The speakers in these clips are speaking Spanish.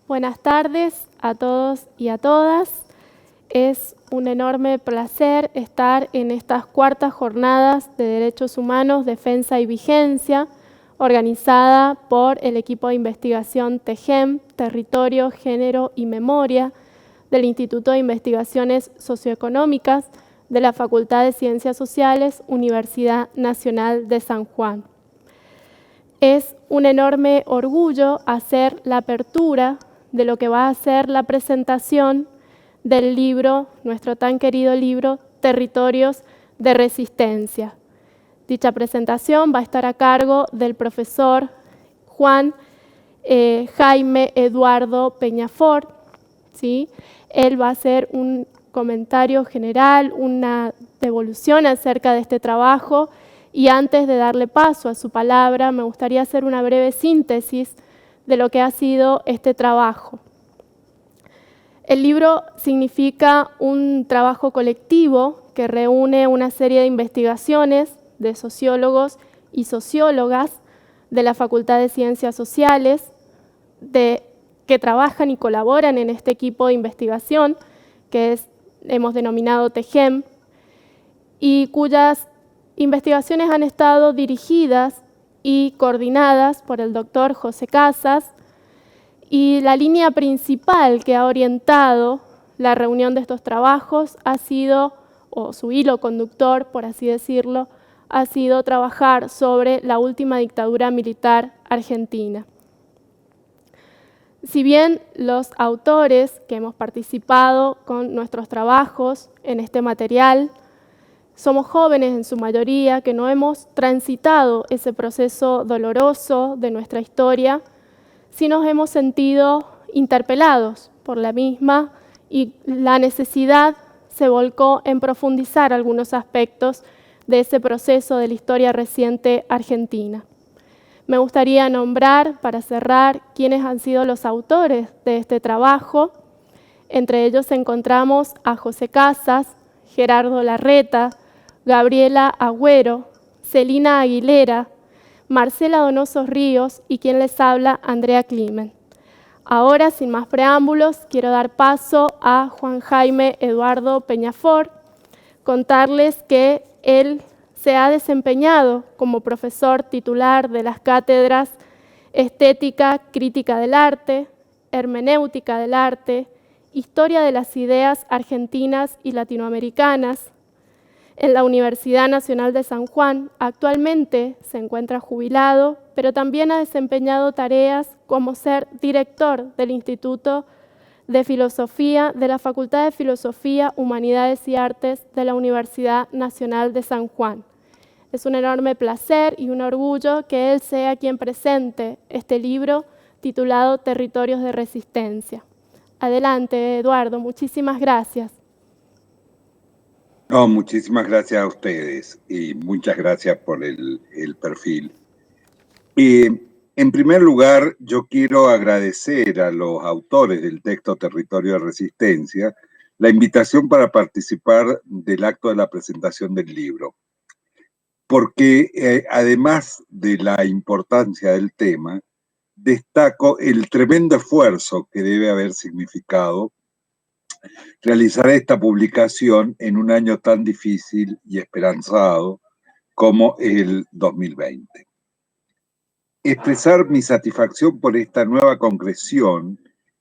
Buenas tardes a todos y a todas. Es un enorme placer estar en estas cuartas jornadas de Derechos Humanos, Defensa y Vigencia, organizada por el equipo de investigación TEGEM, Territorio, Género y Memoria, del Instituto de Investigaciones Socioeconómicas de la Facultad de Ciencias Sociales, Universidad Nacional de San Juan. Es un enorme orgullo hacer la apertura de lo que va a ser la presentación del libro, nuestro tan querido libro, Territorios de Resistencia. Dicha presentación va a estar a cargo del profesor Juan Jaime Eduardo Peñafort, ¿sí? Él va a hacer un comentario general, una devolución acerca de este trabajo, y antes de darle paso a su palabra, me gustaría hacer una breve síntesis de lo que ha sido este trabajo. El libro significa un trabajo colectivo que reúne una serie de investigaciones de sociólogos y sociólogas de la Facultad de Ciencias Sociales, que trabajan y colaboran en este equipo de investigación, que hemos denominado TEGEM, y cuyas investigaciones han estado dirigidas y coordinadas por el doctor José Casas, y la línea principal que ha orientado la reunión de estos trabajos ha sido, o su hilo conductor, por así decirlo, ha sido trabajar sobre la última dictadura militar argentina. Si bien los autores que hemos participado con nuestros trabajos en este material somos jóvenes en su mayoría que no hemos transitado ese proceso doloroso de nuestra historia, sí nos hemos sentido interpelados por la misma y la necesidad se volcó en profundizar algunos aspectos de ese proceso de la historia reciente argentina. Me gustaría nombrar, para cerrar, quiénes han sido los autores de este trabajo. Entre ellos encontramos a José Casas, Gerardo Larreta, Gabriela Agüero, Celina Aguilera, Marcela Donoso Ríos y quien les habla, Andrea Climent. Ahora, sin más preámbulos, quiero dar paso a Juan Jaime Eduardo Peñafort, contarles que él se ha desempeñado como profesor titular de las cátedras Estética Crítica del Arte, Hermenéutica del Arte, Historia de las Ideas Argentinas y Latinoamericanas en la Universidad Nacional de San Juan. Actualmente se encuentra jubilado, pero también ha desempeñado tareas como ser director del Instituto de Filosofía de la Facultad de Filosofía, Humanidades y Artes de la Universidad Nacional de San Juan. Es un enorme placer y un orgullo que él sea quien presente este libro titulado Territorios de Resistencia. Adelante, Eduardo, muchísimas gracias. No, muchísimas gracias a ustedes y muchas gracias por el perfil. En primer lugar, yo quiero agradecer a los autores del texto Territorio de Resistencia la invitación para participar del acto de la presentación del libro, porque además de la importancia del tema, destaco el tremendo esfuerzo que debe haber significado realizar esta publicación en un año tan difícil y esperanzado como el 2020. Expresar mi satisfacción por esta nueva concreción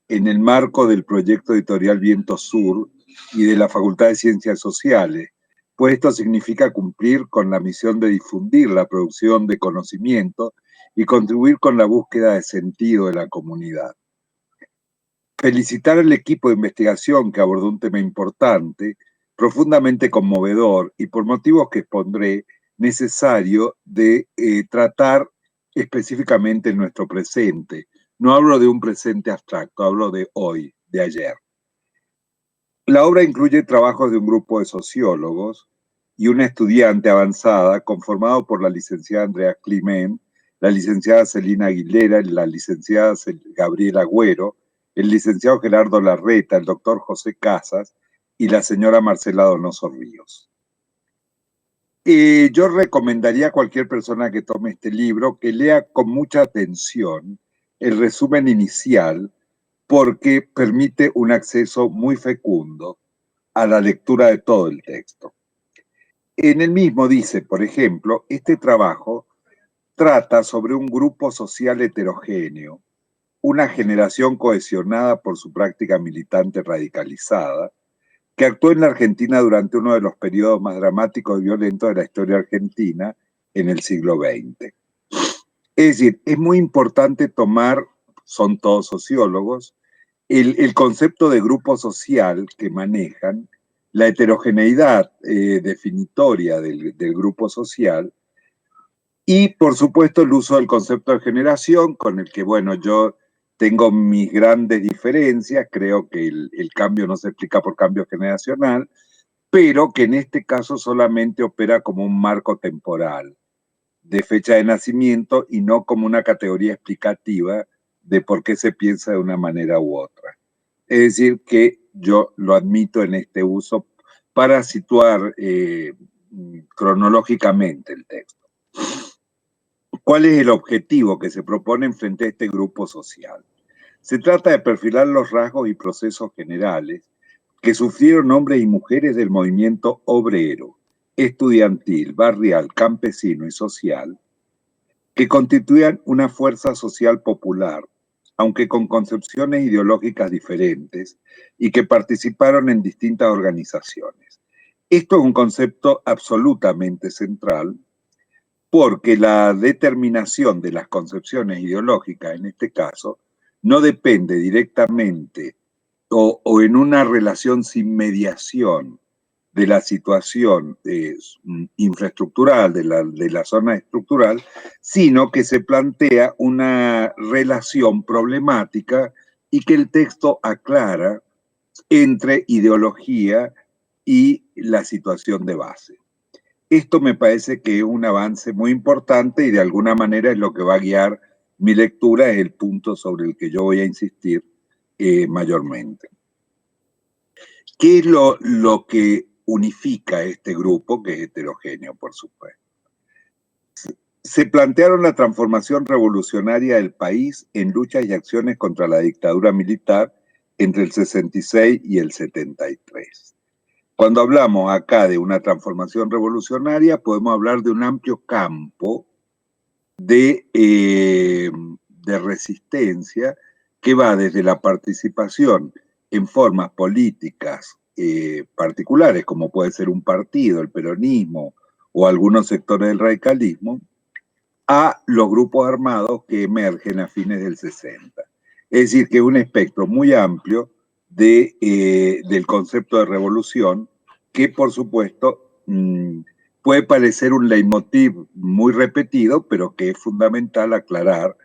en el marco del proyecto editorial Viento Sur y de la Facultad de Ciencias Sociales, pues esto significa cumplir con la misión de difundir la producción de conocimiento y contribuir con la búsqueda de sentido de la comunidad. Felicitar al equipo de investigación que abordó un tema importante, profundamente conmovedor y por motivos que expondré, necesario de tratar específicamente en nuestro presente. No hablo de un presente abstracto, hablo de hoy, de ayer. La obra incluye trabajos de un grupo de sociólogos y una estudiante avanzada conformado por la licenciada Andrea Climent, la licenciada Celina Aguilera, la licenciada Gabriela Agüero, el licenciado Gerardo Larreta, el doctor José Casas y la señora Marcela Donoso Ríos. Yo recomendaría a cualquier persona que tome este libro que lea con mucha atención el resumen inicial, porque permite un acceso muy fecundo a la lectura de todo el texto. En el mismo dice, por ejemplo, este trabajo trata sobre un grupo social heterogéneo, una generación cohesionada por su práctica militante radicalizada, que actuó en la Argentina durante uno de los periodos más dramáticos y violentos de la historia argentina en el siglo XX. Es decir, es muy importante tomar, son todos sociólogos, el concepto de grupo social que manejan, la heterogeneidad definitoria del grupo social y, por supuesto, el uso del concepto de generación, con el que, bueno, yo tengo mis grandes diferencias, creo que el cambio no se explica por cambio generacional, pero que en este caso solamente opera como un marco temporal de fecha de nacimiento y no como una categoría explicativa de por qué se piensa de una manera u otra. Es decir, que yo lo admito en este uso para situar cronológicamente el texto. ¿Cuál es el objetivo que se propone frente a este grupo social? Se trata de perfilar los rasgos y procesos generales que sufrieron hombres y mujeres del movimiento obrero, estudiantil, barrial, campesino y social, que constituían una fuerza social popular, aunque con concepciones ideológicas diferentes, y que participaron en distintas organizaciones. Esto es un concepto absolutamente central porque la determinación de las concepciones ideológicas, en este caso, no depende directamente o en una relación sin mediación de la situación infraestructural, de la zona estructural, sino que se plantea una relación problemática y que el texto aclara entre ideología y la situación de base. Esto me parece que es un avance muy importante y de alguna manera es lo que va a guiar mi lectura, es el punto sobre el que yo voy a insistir mayormente. ¿Qué es lo que unifica este grupo, que es heterogéneo, por supuesto? Se plantearon la transformación revolucionaria del país en luchas y acciones contra la dictadura militar entre el 66 y el 73. Cuando hablamos acá de una transformación revolucionaria, podemos hablar de un amplio campo de resistencia que va desde la participación en formas políticas particulares, como puede ser un partido, el peronismo o algunos sectores del radicalismo, a los grupos armados que emergen a fines del 60. Es decir, que es un espectro muy amplio del concepto de revolución que, por supuesto, puede parecer un leitmotiv muy repetido, pero que es fundamental aclarar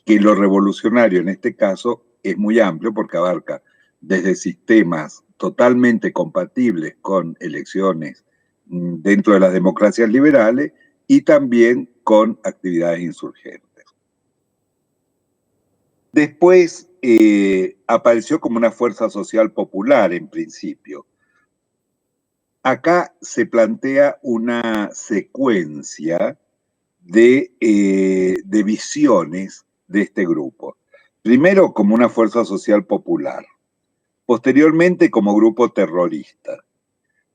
que lo revolucionario en este caso es muy amplio porque abarca desde sistemas totalmente compatibles con elecciones dentro de las democracias liberales y también con actividades insurgentes. Después apareció como una fuerza social popular en principio. Acá se plantea una secuencia de visiones de este grupo. Primero como una fuerza social popular, posteriormente como grupo terrorista,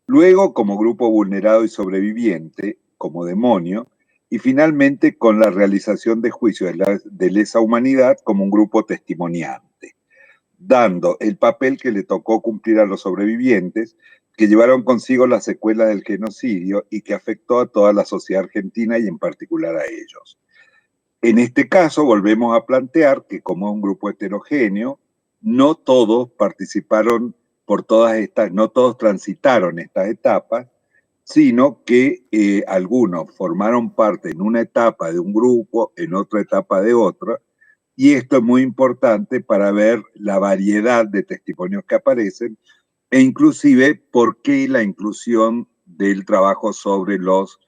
luego como grupo vulnerado y sobreviviente, como demonio, y finalmente con la realización de juicios de lesa humanidad como un grupo testimoniante, dando el papel que le tocó cumplir a los sobrevivientes, que llevaron consigo las secuelas del genocidio y que afectó a toda la sociedad argentina y en particular a ellos. En este caso, volvemos a plantear que como es un grupo heterogéneo, no todos participaron por todas estas, no todos transitaron estas etapas, sino que algunos formaron parte en una etapa de un grupo, en otra etapa de otra, y esto es muy importante para ver la variedad de testimonios que aparecen e inclusive por qué la inclusión del trabajo sobre los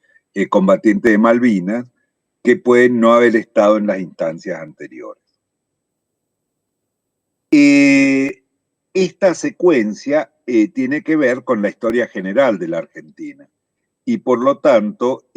combatientes de Malvinas, que pueden no haber estado en las instancias anteriores. Esta secuencia tiene que ver con la historia general de la Argentina y por lo tanto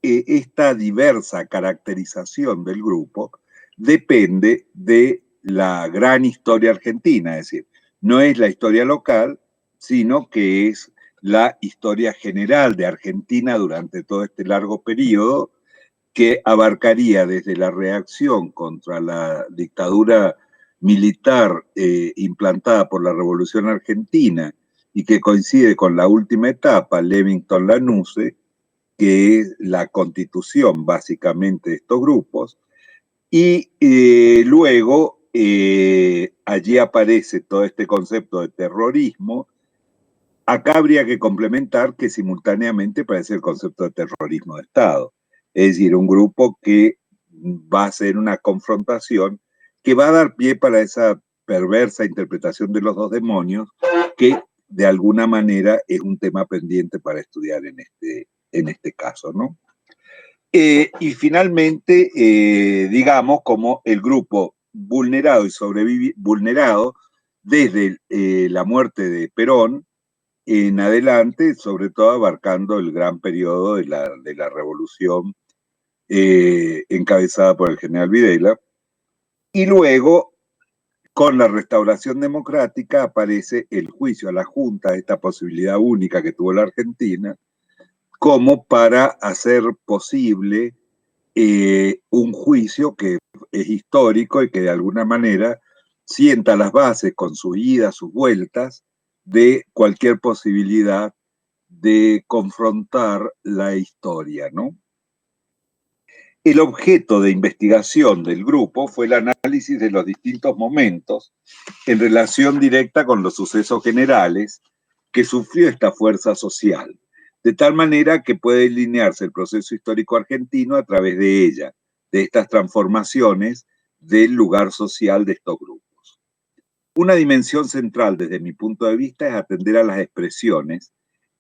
esta diversa caracterización del grupo depende de la gran historia argentina, es decir, no es la historia local, sino que es la historia general de Argentina durante todo este largo periodo, que abarcaría desde la reacción contra la dictadura militar implantada por la Revolución Argentina y que coincide con la última etapa, Levington-Lanuse, que es la constitución básicamente de estos grupos, y luego allí aparece todo este concepto de terrorismo. Acá habría que complementar que simultáneamente aparece el concepto de terrorismo de Estado, es decir, un grupo que va a ser una confrontación que va a dar pie para esa perversa interpretación de los dos demonios, que de alguna manera es un tema pendiente para estudiar en este caso, ¿no? Y finalmente, digamos, como el grupo vulnerado y vulnerado desde la muerte de Perón en adelante, sobre todo abarcando el gran periodo de la revolución encabezada por el general Videla. Y luego, con la restauración democrática, aparece el juicio a la Junta, esta posibilidad única que tuvo la Argentina, como para hacer posible un juicio que es histórico y que de alguna manera sienta las bases con sus idas, sus vueltas, de cualquier posibilidad de confrontar la historia, ¿no? El objeto de investigación del grupo fue el análisis de los distintos momentos en relación directa con los sucesos generales que sufrió esta fuerza social, de tal manera que puede delinearse el proceso histórico argentino a través de ella, de estas transformaciones del lugar social de estos grupos. Una dimensión central desde mi punto de vista es atender a las expresiones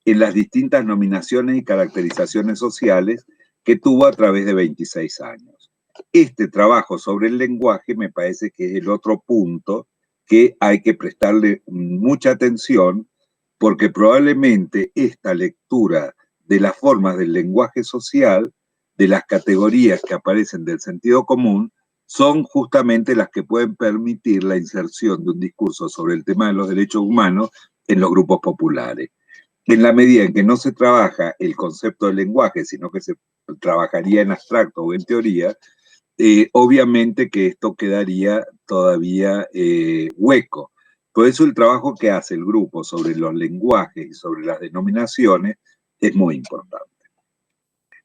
en las distintas nominaciones y caracterizaciones sociales que tuvo a través de 26 años. Este trabajo sobre el lenguaje me parece que es el otro punto que hay que prestarle mucha atención, porque probablemente esta lectura de las formas del lenguaje social, de las categorías que aparecen del sentido común, son justamente las que pueden permitir la inserción de un discurso sobre el tema de los derechos humanos en los grupos populares. En la medida en que no se trabaja el concepto del lenguaje, sino que se trabajaría en abstracto o en teoría, obviamente que esto quedaría todavía hueco. Por eso el trabajo que hace el grupo sobre los lenguajes y sobre las denominaciones es muy importante.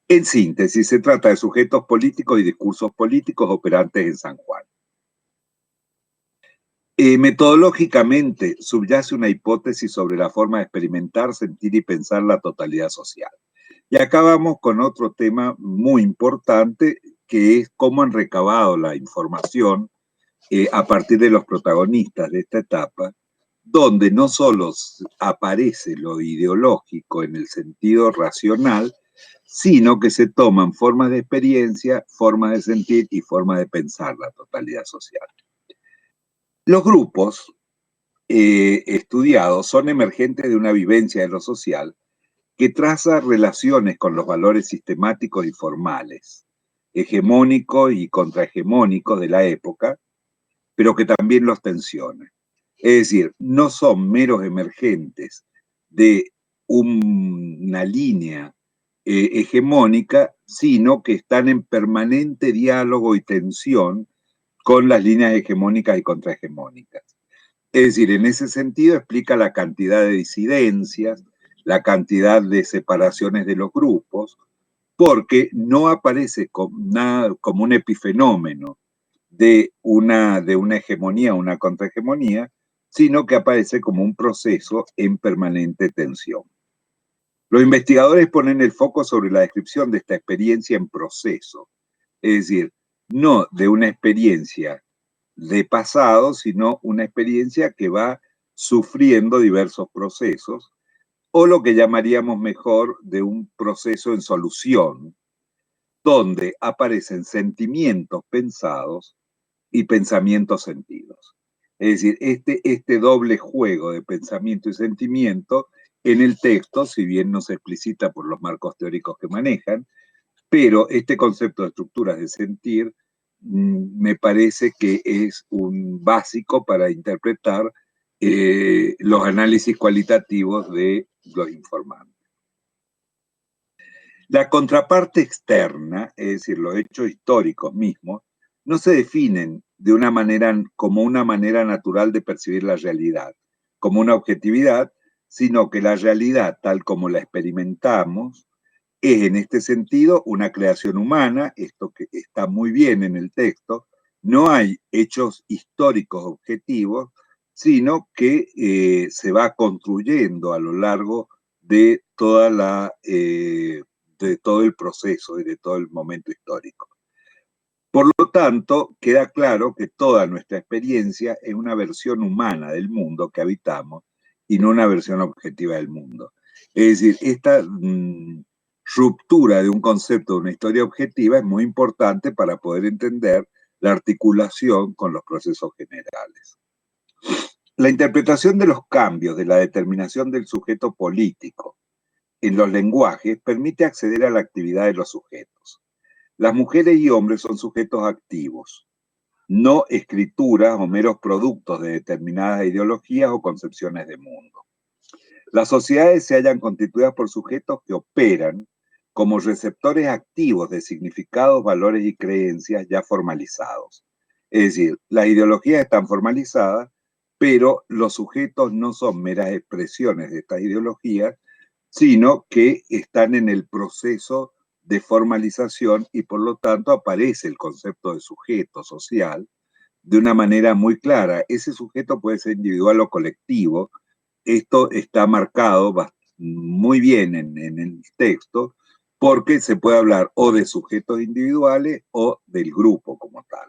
En síntesis, se trata de sujetos políticos y discursos políticos operantes en San Juan. Metodológicamente subyace una hipótesis sobre la forma de experimentar, sentir y pensar la totalidad social. Y acá vamos con otro tema muy importante, que es cómo han recabado la información a partir de los protagonistas de esta etapa, donde no solo aparece lo ideológico en el sentido racional, sino que se toman formas de experiencia, formas de sentir y formas de pensar la totalidad social. Los grupos estudiados son emergentes de una vivencia de lo social que traza relaciones con los valores sistemáticos y formales, hegemónicos y contrahegemónicos de la época, pero que también los tensiona. Es decir, no son meros emergentes de una línea hegemónica, sino que están en permanente diálogo y tensión con las líneas hegemónicas y contrahegemónicas. Es decir, en ese sentido explica la cantidad de disidencias, la cantidad de separaciones de los grupos, porque no aparece como un epifenómeno de una hegemonía, una contrahegemonía, sino que aparece como un proceso en permanente tensión. Los investigadores ponen el foco sobre la descripción de esta experiencia en proceso, es decir, no de una experiencia de pasado, sino una experiencia que va sufriendo diversos procesos, o lo que llamaríamos mejor de un proceso en solución, donde aparecen sentimientos pensados y pensamientos sentidos. Es decir, este doble juego de pensamiento y sentimiento en el texto, si bien no se explicita por los marcos teóricos que manejan, pero este concepto de estructuras de sentir me parece que es un básico para interpretar los análisis cualitativos de los informantes. La contraparte externa, es decir, los hechos históricos mismos, no se definen de una manera, como una manera natural de percibir la realidad, como una objetividad, sino que la realidad, tal como la experimentamos, es en este sentido una creación humana, esto que está muy bien en el texto. No hay hechos históricos objetivos, sino que se va construyendo a lo largo de de todo el proceso y de todo el momento histórico. Por lo tanto, queda claro que toda nuestra experiencia es una versión humana del mundo que habitamos y no una versión objetiva del mundo. Es decir, esta ruptura de un concepto de una historia objetiva es muy importante para poder entender la articulación con los procesos generales. La interpretación de los cambios de la determinación del sujeto político en los lenguajes permite acceder a la actividad de los sujetos. Las mujeres y hombres son sujetos activos, no escrituras o meros productos de determinadas ideologías o concepciones de mundo. Las sociedades se hallan constituidas por sujetos que operan como receptores activos de significados, valores y creencias ya formalizados. Es decir, las ideologías están formalizadas, pero los sujetos no son meras expresiones de estas ideologías, sino que están en el proceso de formalización y por lo tanto aparece el concepto de sujeto social de una manera muy clara. Ese sujeto puede ser individual o colectivo. Esto está marcado muy bien en el texto porque se puede hablar o de sujetos individuales o del grupo como tal.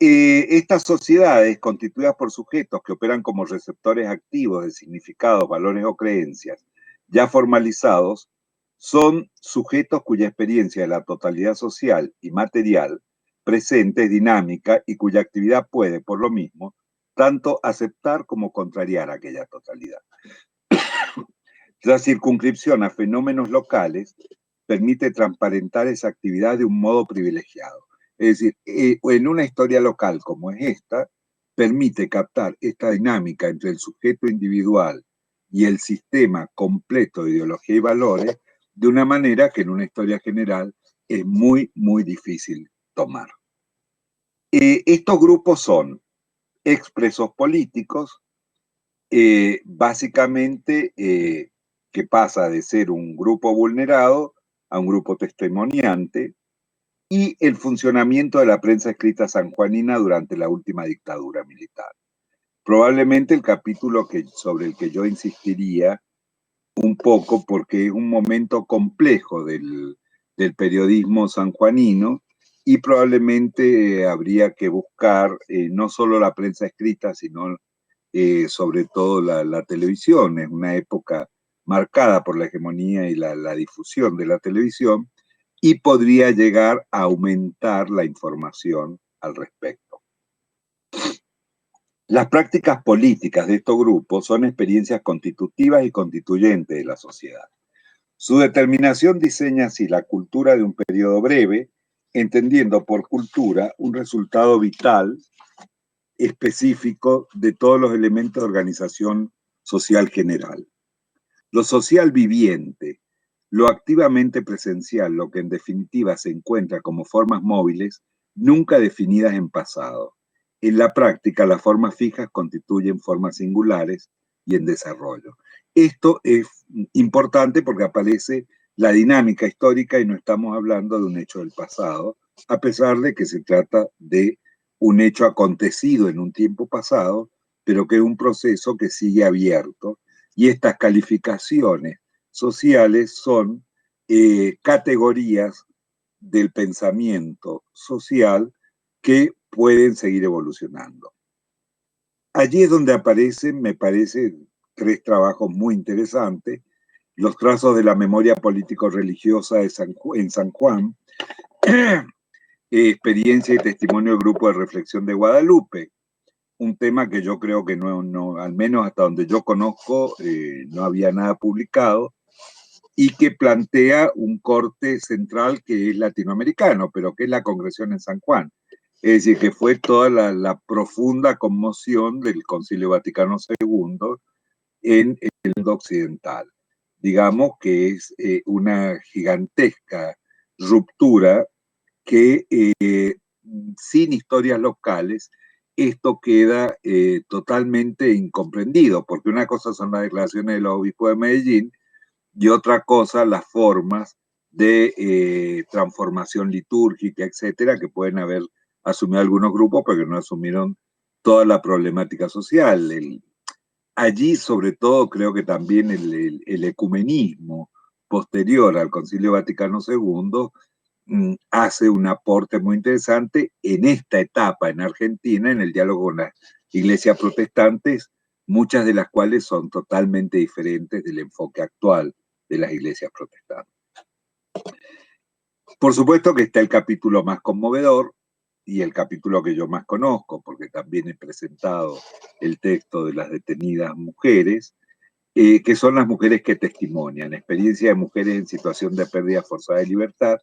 Estas sociedades constituidas por sujetos que operan como receptores activos de significados, valores o creencias ya formalizados son sujetos cuya experiencia de la totalidad social y material presente es dinámica y cuya actividad puede, por lo mismo, tanto aceptar como contrariar aquella totalidad. La circunscripción a fenómenos locales permite transparentar esa actividad de un modo privilegiado. Es decir, en una historia local como es esta, permite captar esta dinámica entre el sujeto individual y el sistema completo de ideología y valores de una manera que en una historia general es muy, muy difícil tomar. Estos grupos son expresos políticos, básicamente que pasa de ser un grupo vulnerado a un grupo testimoniante, y el funcionamiento de la prensa escrita sanjuanina durante la última dictadura militar. Probablemente el capítulo sobre el que yo insistiría un poco, porque es un momento complejo del periodismo sanjuanino, y probablemente habría que buscar no solo la prensa escrita, sino sobre todo la televisión. Es una época marcada por la hegemonía y la difusión de la televisión, y podría llegar a aumentar la información al respecto. Las prácticas políticas de estos grupos son experiencias constitutivas y constituyentes de la sociedad. Su determinación diseña así la cultura de un periodo breve, entendiendo por cultura un resultado vital específico de todos los elementos de organización social general. Lo social viviente, lo activamente presencial, lo que en definitiva se encuentra como formas móviles nunca definidas en pasado. En la práctica, las formas fijas constituyen formas singulares y en desarrollo. Esto es importante porque aparece la dinámica histórica y no estamos hablando de un hecho del pasado, a pesar de que se trata de un hecho acontecido en un tiempo pasado, pero que es un proceso que sigue abierto, y estas calificaciones sociales son categorías del pensamiento social que pueden seguir evolucionando. Allí es donde aparecen, me parece, tres trabajos muy interesantes: Los trazos de la memoria político-religiosa en San Juan, Experiencia y testimonio del Grupo de Reflexión de Guadalupe, un tema que yo creo que no, al menos hasta donde yo conozco, no había nada publicado, y que plantea un corte central que es latinoamericano, pero que es la congresión en San Juan. Es decir, que fue toda la profunda conmoción del Concilio Vaticano II en el mundo occidental. Digamos que es una gigantesca ruptura que sin historias locales esto queda totalmente incomprendido, porque una cosa son las declaraciones del obispo de Medellín y otra cosa las formas de transformación litúrgica, etcétera, que pueden haber asumido algunos grupos, pero que no asumieron toda la problemática social. Allí, sobre todo, creo que también el ecumenismo posterior al Concilio Vaticano II hace un aporte muy interesante en esta etapa en Argentina, en el diálogo con las iglesias protestantes, muchas de las cuales son totalmente diferentes del enfoque actual de las iglesias protestantes. Por supuesto que está el capítulo más conmovedor y el capítulo que yo más conozco, porque también he presentado el texto de las detenidas mujeres, que son las mujeres que testimonian, experiencia de mujeres en situación de pérdida forzada de libertad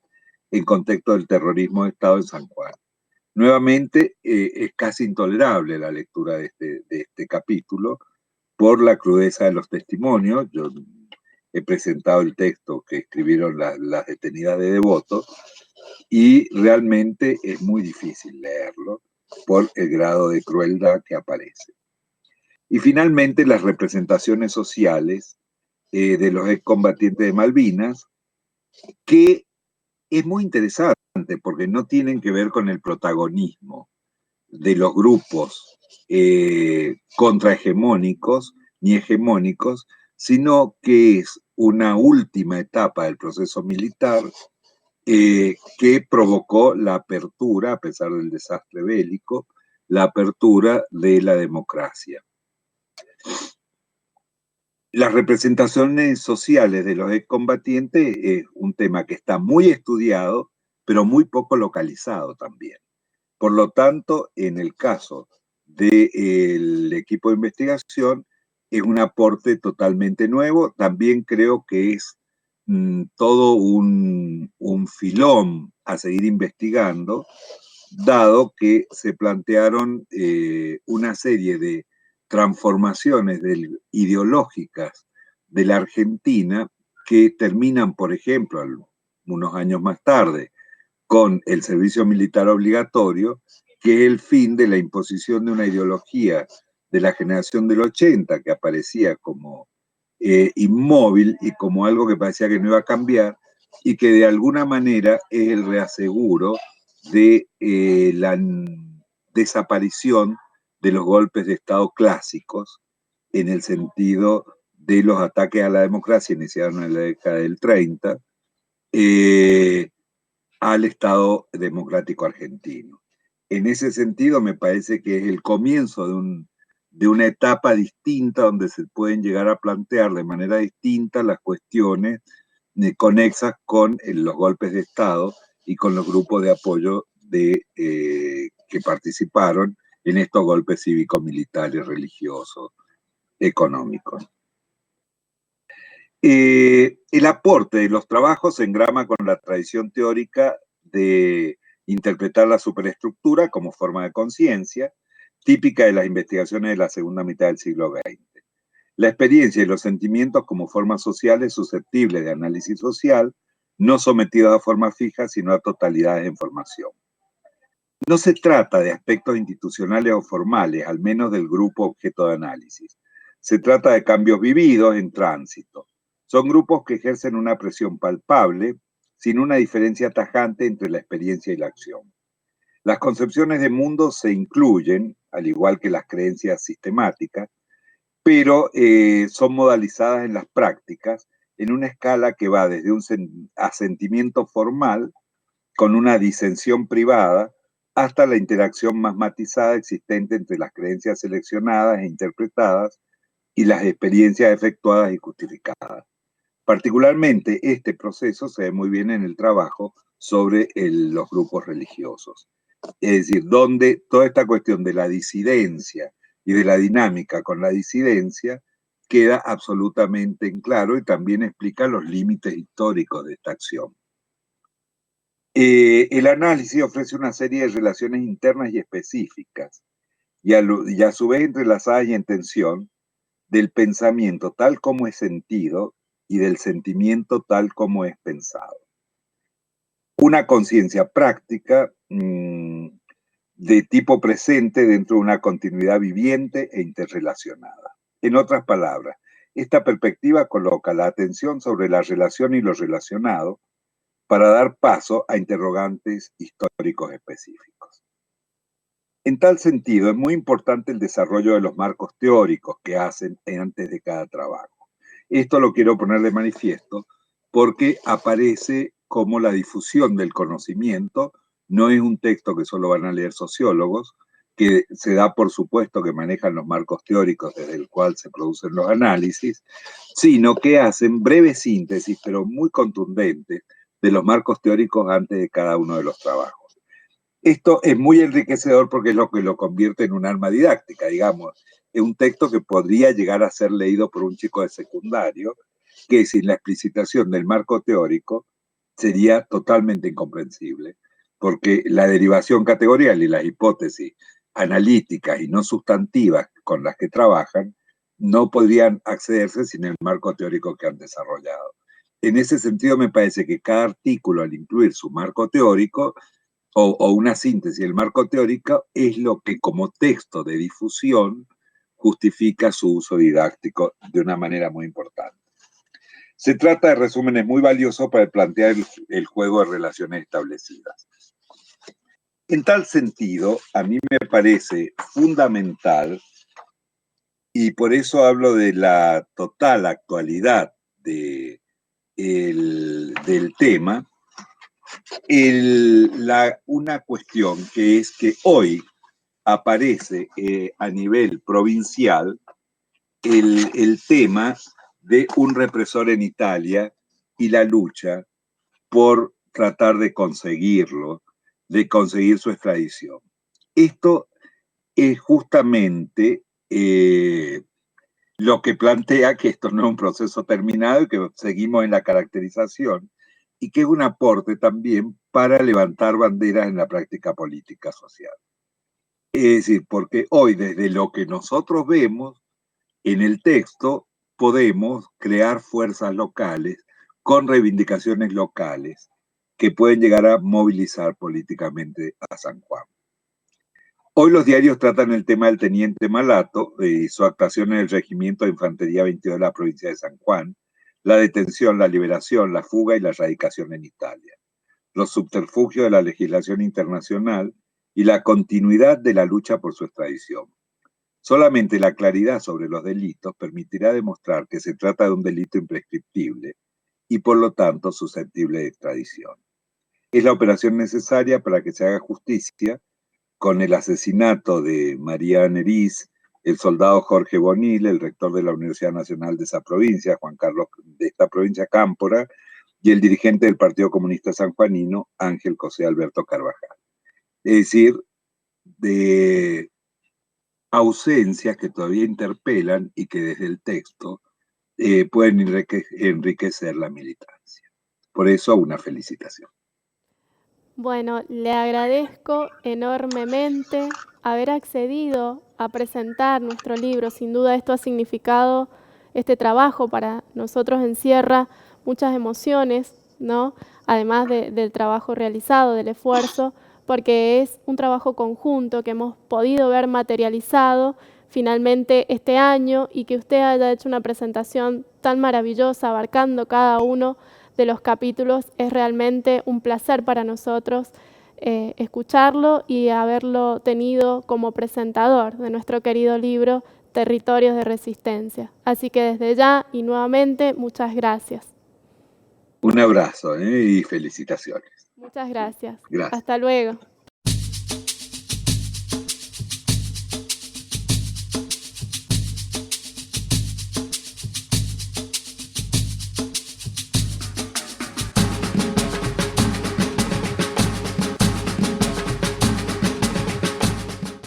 en contexto del terrorismo de Estado en San Juan. Nuevamente, es casi intolerable la lectura de este capítulo por la crudeza de los testimonios. Yo he presentado el texto que escribieron las detenidas de Devoto y realmente es muy difícil leerlo por el grado de crueldad que aparece. Y finalmente las representaciones sociales de los excombatientes de Malvinas, que es muy interesante porque no tienen que ver con el protagonismo de los grupos contrahegemónicos ni hegemónicos, sino que es una última etapa del proceso militar que provocó la apertura, a pesar del desastre bélico, la apertura de la democracia. Las representaciones sociales de los excombatientes es un tema que está muy estudiado, pero muy poco localizado también. Por lo tanto, en el caso del equipo de investigación, es un aporte totalmente nuevo. También creo que es todo un filón a seguir investigando, dado que se plantearon una serie de transformaciones ideológicas de la Argentina que terminan, por ejemplo, unos años más tarde, con el servicio militar obligatorio, que es el fin de la imposición de una ideología de la generación del 80 que aparecía como inmóvil y como algo que parecía que no iba a cambiar y que de alguna manera es el reaseguro de la desaparición de los golpes de Estado clásicos en el sentido de los ataques a la democracia iniciados en la década del 30 al Estado democrático argentino. En ese sentido, me parece que es el comienzo de una etapa distinta donde se pueden llegar a plantear de manera distinta las cuestiones conexas con los golpes de Estado y con los grupos de apoyo que participaron en estos golpes cívico-militares, religiosos, económicos. El aporte de los trabajos se engrama con la tradición teórica de interpretar la superestructura como forma de conciencia, típica de las investigaciones de la segunda mitad del siglo XX. La experiencia y los sentimientos como formas sociales susceptibles de análisis social, no sometidos a formas fijas, sino a totalidades de información. No se trata de aspectos institucionales o formales, al menos del grupo objeto de análisis. Se trata de cambios vividos en tránsito. Son grupos que ejercen una presión palpable, sin una diferencia tajante entre la experiencia y la acción. Las concepciones de mundo se incluyen, al igual que las creencias sistemáticas, pero son modalizadas en las prácticas en una escala que va desde un asentimiento formal, con una disensión privada, hasta la interacción más matizada existente entre las creencias seleccionadas e interpretadas y las experiencias efectuadas y justificadas. Particularmente este proceso se ve muy bien en el trabajo sobre los grupos religiosos. Es decir, donde toda esta cuestión de la disidencia y de la dinámica con la disidencia queda absolutamente en claro y también explica los límites históricos de esta acción. El análisis ofrece una serie de relaciones internas y específicas, y a su vez entrelazadas y en tensión, del pensamiento tal como es sentido y del sentimiento tal como es pensado. Una conciencia práctica de tipo presente dentro de una continuidad viviente e interrelacionada. En otras palabras, esta perspectiva coloca la atención sobre la relación y lo relacionado para dar paso a interrogantes históricos específicos. En tal sentido, es muy importante el desarrollo de los marcos teóricos que hacen antes de cada trabajo. Esto lo quiero poner de manifiesto porque aparece como la difusión del conocimiento no es un texto que solo van a leer sociólogos, que se da por supuesto que manejan los marcos teóricos desde el cual se producen los análisis, sino que hacen breves síntesis, pero muy contundentes, de los marcos teóricos antes de cada uno de los trabajos. Esto es muy enriquecedor porque es lo que lo convierte en un arma didáctica, digamos. Es un texto que podría llegar a ser leído por un chico de secundario, que sin la explicitación del marco teórico sería totalmente incomprensible, porque la derivación categorial y las hipótesis analíticas y no sustantivas con las que trabajan no podrían accederse sin el marco teórico que han desarrollado. En ese sentido, me parece que cada artículo, al incluir su marco teórico, o una síntesis del marco teórico, es lo que como texto de difusión justifica su uso didáctico de una manera muy importante. Se trata de resúmenes muy valiosos para plantear el juego de relaciones establecidas. En tal sentido, a mí me parece fundamental, y por eso hablo de la total actualidad del tema, una cuestión que es que hoy aparece a nivel provincial el tema de un represor en Italia y la lucha por tratar de conseguirlo, de conseguir su extradición. Esto es justamente lo que plantea que esto no es un proceso terminado y que seguimos en la caracterización, y que es un aporte también para levantar banderas en la práctica política social. Es decir, porque hoy desde lo que nosotros vemos en el texto podemos crear fuerzas locales con reivindicaciones locales que pueden llegar a movilizar políticamente a San Juan. Hoy los diarios tratan el tema del teniente Malato y su actuación en el Regimiento de Infantería 22 de la provincia de San Juan, la detención, la liberación, la fuga y la erradicación en Italia, los subterfugios de la legislación internacional y la continuidad de la lucha por su extradición. Solamente la claridad sobre los delitos permitirá demostrar que se trata de un delito imprescriptible y por lo tanto susceptible de extradición. Es la operación necesaria para que se haga justicia con el asesinato de María Nerís, el soldado Jorge Bonil, el rector de la Universidad Nacional de esa provincia, Juan Carlos de esta provincia, Cámpora, y el dirigente del Partido Comunista Sanjuanino, Ángel José Alberto Carvajal. Es decir, de ausencias que todavía interpelan y que desde el texto pueden enriquecer la militancia. Por eso, una felicitación. Bueno, le agradezco enormemente haber accedido a presentar nuestro libro. Sin duda esto ha significado, este trabajo para nosotros encierra muchas emociones, ¿no? Además del trabajo realizado, del esfuerzo, porque es un trabajo conjunto que hemos podido ver materializado finalmente este año, y que usted haya hecho una presentación tan maravillosa abarcando cada uno de los capítulos. Es realmente un placer para nosotros escucharlo y haberlo tenido como presentador de nuestro querido libro Territorios de Resistencia. Así que desde ya y nuevamente, muchas gracias. Un abrazo y felicitaciones. Muchas gracias. Gracias. Hasta luego.